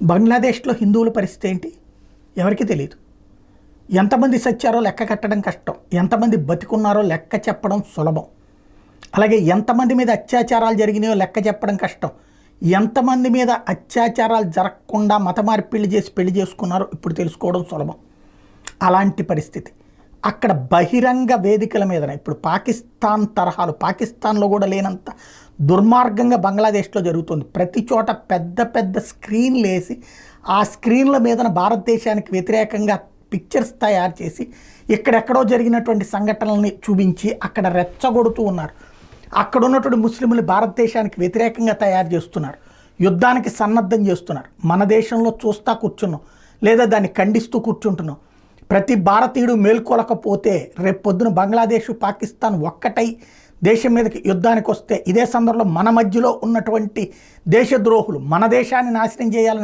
బంగ్లాదేశ్లో హిందువుల పరిస్థితి ఏంటి ఎవరికి తెలియదు. ఎంతమంది సచ్చారో లెక్క కట్టడం కష్టం, ఎంతమంది బతికున్నారో లెక్క చెప్పడం సులభం. అలాగే ఎంతమంది మీద అత్యాచారాలు జరిగినాయో లెక్క చెప్పడం కష్టం, ఎంతమంది మీద అత్యాచారాలు జరగకుండా మత మార్పిళ్ళు చేసి పెళ్లి చేసుకున్నారో ఇప్పుడు తెలుసుకోవడం సులభం. అలాంటి పరిస్థితి అక్కడ బహిరంగ వేదికల మీదనే ఇప్పుడు పాకిస్తాన్ తరహాలు, పాకిస్తాన్లో కూడా లేనంత దుర్మార్గంగా బంగ్లాదేశ్లో జరుగుతుంది. ప్రతి చోట పెద్ద పెద్ద స్క్రీన్లు వేసి ఆ స్క్రీన్ల మీదన భారతదేశానికి వ్యతిరేకంగా పిక్చర్స్ తయారు చేసి ఎక్కడెక్కడో జరిగినటువంటి సంఘటనల్ని చూపించి అక్కడ రెచ్చగొడుతూ ఉన్నారు. అక్కడ ఉన్నటువంటి ముస్లింలు భారతదేశానికి వ్యతిరేకంగా తయారు చేస్తున్నారు, యుద్ధానికి సన్నద్ధం చేస్తున్నారు. మన దేశంలో చూస్తా కూర్చున్నాం, లేదా దాన్ని ఖండిస్తూ కూర్చుంటున్నాం. ప్రతి భారతీయుడు మేల్కొలకపోతే రేపు పొద్దున బంగ్లాదేశ్ పాకిస్తాన్ ఒక్కటై దేశం మీదకి యుద్ధానికి వస్తే ఇదే సందర్భంలో మన మధ్యలో ఉన్నటువంటి దేశద్రోహులు మన దేశాన్ని నాశనం చేయాలని